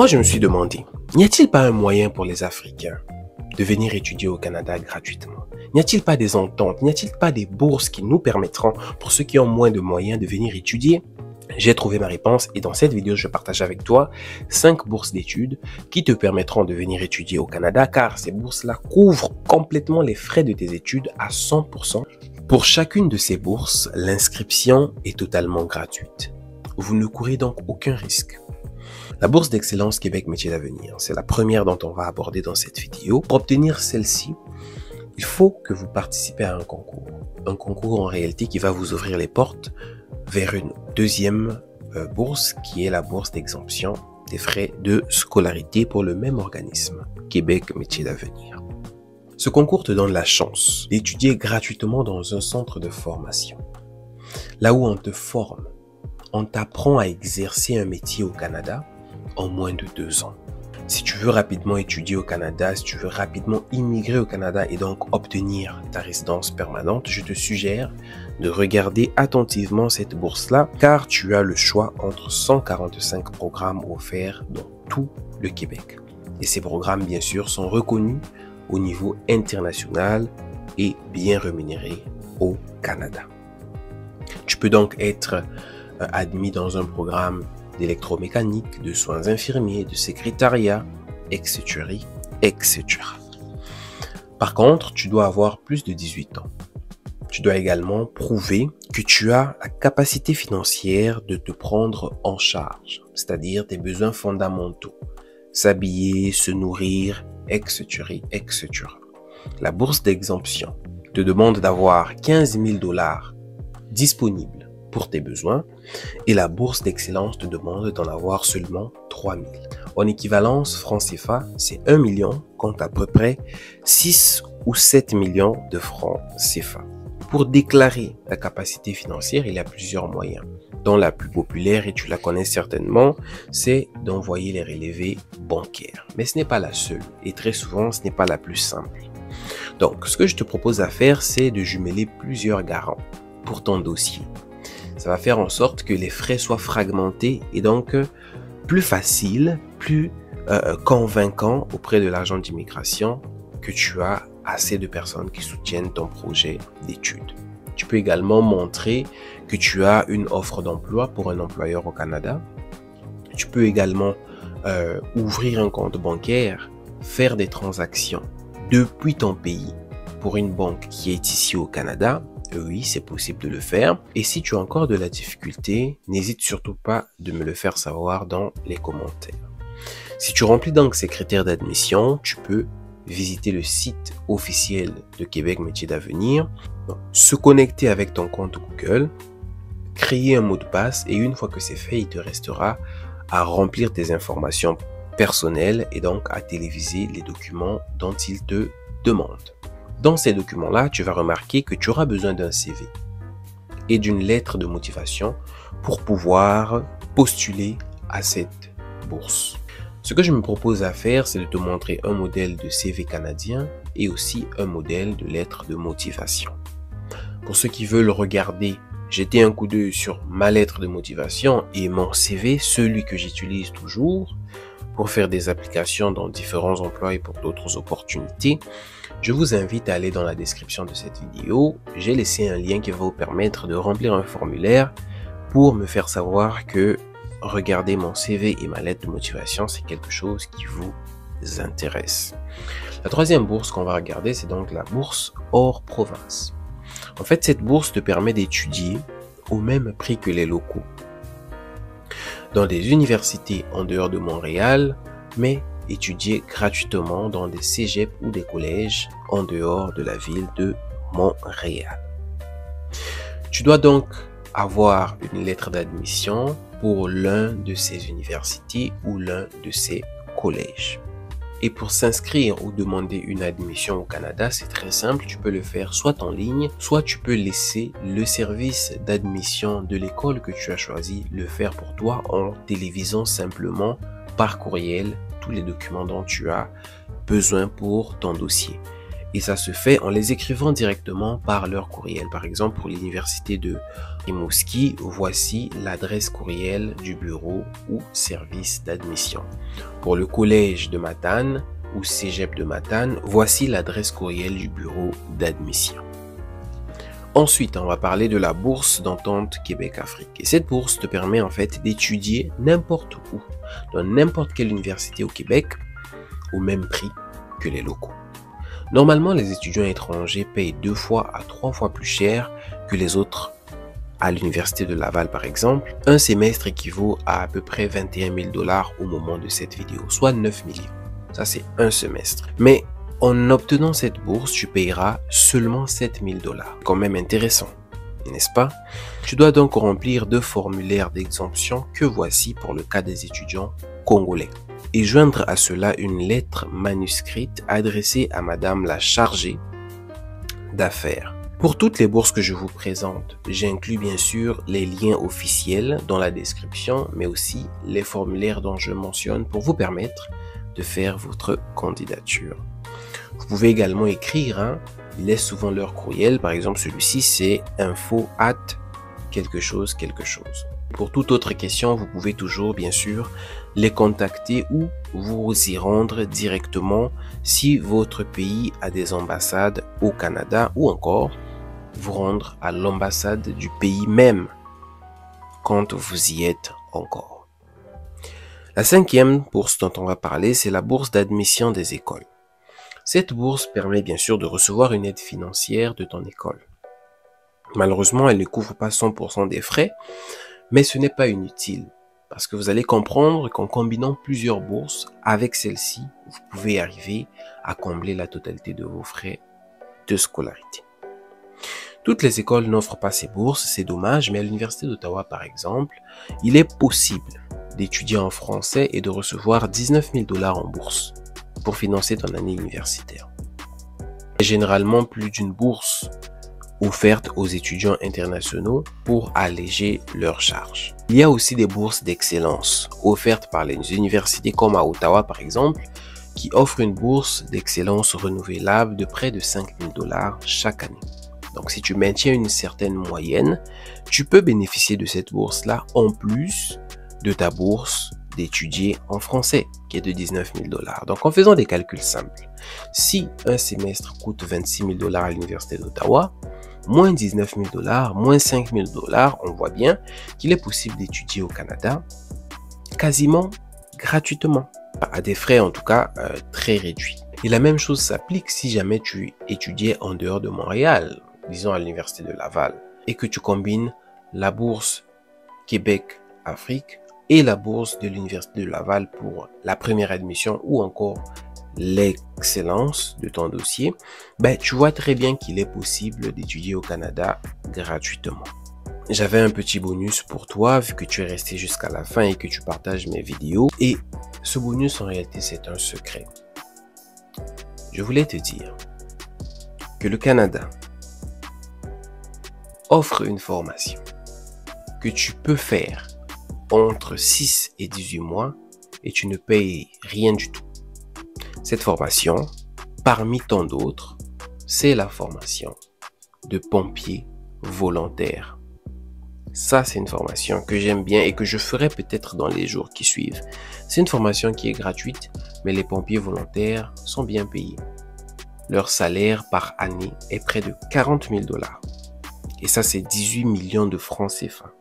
Moi, je me suis demandé, n'y a-t-il pas un moyen pour les Africains de venir étudier au Canada gratuitement? N'y a-t-il pas des ententes? N'y a-t-il pas des bourses qui nous permettront, pour ceux qui ont moins de moyens, de venir étudier? J'ai trouvé ma réponse et dans cette vidéo, je partage avec toi 5 bourses d'études qui te permettront de venir étudier au Canada car ces bourses-là couvrent complètement les frais de tes études à 100%. Pour chacune de ces bourses, l'inscription est totalement gratuite. Vous ne courez donc aucun risque. La bourse d'excellence Québec Métiers d'Avenir, c'est la première dont on va aborder dans cette vidéo. Pour obtenir celle-ci, il faut que vous participez à un concours. Un concours en réalité qui va vous ouvrir les portes vers une deuxième bourse qui est la bourse d'exemption des frais de scolarité pour le même organisme, Québec Métiers d'Avenir. Ce concours te donne la chance d'étudier gratuitement dans un centre de formation. Là où on te forme, on t'apprend à exercer un métier au Canada en moins de 2 ans. Si tu veux rapidement étudier au Canada, si tu veux rapidement immigrer au Canada et donc obtenir ta résidence permanente, je te suggère de regarder attentivement cette bourse-là car tu as le choix entre 145 programmes offerts dans tout le Québec. Et ces programmes, bien sûr, sont reconnus au niveau international et bien rémunérés au Canada. Tu peux donc être admis dans un programme d'électromécanique, de soins infirmiers, de secrétariat, etc., etc. Par contre, tu dois avoir plus de 18 ans. Tu dois également prouver que tu as la capacité financière de te prendre en charge, c'est-à-dire tes besoins fondamentaux, s'habiller, se nourrir, etc., etc. La bourse d'exemption te demande d'avoir 15 000 $ disponibles pour tes besoins et la bourse d'excellence te demande d'en avoir seulement 3 000. En équivalence franc CFA, c'est 1 million contre à peu près 6 ou 7 millions de francs CFA. Pour déclarer ta capacité financière, il y a plusieurs moyens, dont la plus populaire, et tu la connais certainement, c'est d'envoyer les relevés bancaires. Mais ce n'est pas la seule et très souvent, ce n'est pas la plus simple. Donc, ce que je te propose à faire, c'est de jumeler plusieurs garants pour ton dossier. Ça va faire en sorte que les frais soient fragmentés et donc plus facile, plus convaincant auprès de l'agent d'immigration que tu as assez de personnes qui soutiennent ton projet d'études. Tu peux également montrer que tu as une offre d'emploi pour un employeur au Canada. Tu peux également ouvrir un compte bancaire, faire des transactions depuis ton pays pour une banque qui est ici au Canada. Oui, c'est possible de le faire. Et si tu as encore de la difficulté, n'hésite surtout pas de me le faire savoir dans les commentaires. Si tu remplis donc ces critères d'admission, tu peux visiter le site officiel de Québec Métiers d'Avenir, se connecter avec ton compte Google, créer un mot de passe et une fois que c'est fait, il te restera à remplir tes informations personnelles et donc à téléviser les documents dont il te demande. Dans ces documents-là, tu vas remarquer que tu auras besoin d'un CV et d'une lettre de motivation pour pouvoir postuler à cette bourse. Ce que je me propose à faire, c'est de te montrer un modèle de CV canadien et aussi un modèle de lettre de motivation. Pour ceux qui veulent regarder, jeter un coup d'œil sur ma lettre de motivation et mon CV, celui que j'utilise toujours pour faire des applications dans différents emplois et pour d'autres opportunités, je vous invite à aller dans la description de cette vidéo. J'ai laissé un lien qui va vous permettre de remplir un formulaire pour me faire savoir que regarder mon CV et ma lettre de motivation, c'est quelque chose qui vous intéresse. La troisième bourse qu'on va regarder, c'est donc la bourse hors province. En fait, cette bourse te permet d'étudier au même prix que les locaux dans des universités en dehors de Montréal, mais étudier gratuitement dans des cégeps ou des collèges en dehors de la ville de Montréal. Tu dois donc avoir une lettre d'admission pour l'un de ces universités ou l'un de ces collèges. Et pour s'inscrire ou demander une admission au Canada, c'est très simple, tu peux le faire soit en ligne, soit tu peux laisser le service d'admission de l'école que tu as choisi le faire pour toi en télévisant simplement par courriel tous les documents dont tu as besoin pour ton dossier. Et ça se fait en les écrivant directement par leur courriel. Par exemple, pour l'université de Rimouski, voici l'adresse courriel du bureau ou service d'admission. Pour le collège de Matane ou cégep de Matane, voici l'adresse courriel du bureau d'admission. Ensuite, on va parler de la bourse d'entente Québec-Afrique. Et cette bourse te permet en fait d'étudier n'importe où, dans n'importe quelle université au Québec, au même prix que les locaux. Normalement, les étudiants étrangers payent 2 fois à 3 fois plus cher que les autres. À l'université de Laval, par exemple, un semestre équivaut à peu près 21 000 $ au moment de cette vidéo, soit 9 millions. Ça, c'est un semestre. Mais en obtenant cette bourse, tu payeras seulement 7 000 $. Quand même intéressant, n'est-ce pas? Tu dois donc remplir 2 formulaires d'exemption que voici pour le cas des étudiants congolais. Et joindre à cela une lettre manuscrite adressée à Madame la chargée d'affaires. Pour toutes les bourses que je vous présente, j'inclus bien sûr les liens officiels dans la description, mais aussi les formulaires dont je mentionne pour vous permettre de faire votre candidature. Vous pouvez également écrire, ils laissent souvent leur courriel, par exemple celui-ci c'est info@quelque chose. Pour toute autre question, vous pouvez toujours bien sûr les contacter ou vous y rendre directement si votre pays a des ambassades au Canada ou encore vous rendre à l'ambassade du pays même quand vous y êtes encore. La 5e bourse dont on va parler, c'est la bourse d'admission des écoles. Cette bourse permet bien sûr de recevoir une aide financière de ton école. Malheureusement, elle ne couvre pas 100% des frais, mais ce n'est pas inutile parce que vous allez comprendre qu'en combinant plusieurs bourses avec celle-ci, vous pouvez arriver à combler la totalité de vos frais de scolarité. Toutes les écoles n'offrent pas ces bourses, c'est dommage, mais à l'Université d'Ottawa par exemple, il est possible d'étudier en français et de recevoir 19 000 $ en bourse pour financer ton année universitaire. Il y a généralement plus d'une bourse offerte aux étudiants internationaux pour alléger leurs charges. Il y a aussi des bourses d'excellence offertes par les universités comme à Ottawa par exemple, qui offrent une bourse d'excellence renouvelable de près de 5 000 $ chaque année. Donc si tu maintiens une certaine moyenne, tu peux bénéficier de cette bourse-là en plus de ta bourse d'étudier en français qui est de 19 000 $. Donc en faisant des calculs simples, si un semestre coûte 26 000 $ à l'Université d'Ottawa, moins 19 000 $, moins 5 000 $, on voit bien qu'il est possible d'étudier au Canada quasiment gratuitement, à des frais en tout cas très réduits. Et la même chose s'applique si jamais tu étudiais en dehors de Montréal, disons à l'Université de Laval, et que tu combines la bourse Québec-Afrique et la bourse de l'Université de Laval pour la première admission ou encore l'excellence de ton dossier, tu vois très bien qu'il est possible d'étudier au Canada gratuitement. J'avais un petit bonus pour toi vu que tu es resté jusqu'à la fin et que tu partages mes vidéos. Et ce bonus en réalité c'est un secret. Je voulais te dire que le Canada offre une formation que tu peux faire entre 6 et 18 mois et tu ne payes rien du tout. Cette formation, parmi tant d'autres, c'est la formation de pompier volontaire. Ça, c'est une formation que j'aime bien et que je ferai peut-être dans les jours qui suivent. C'est une formation qui est gratuite, mais les pompiers volontaires sont bien payés. Leur salaire par année est près de 40 000 $. Et ça, c'est 18 millions de francs CFA.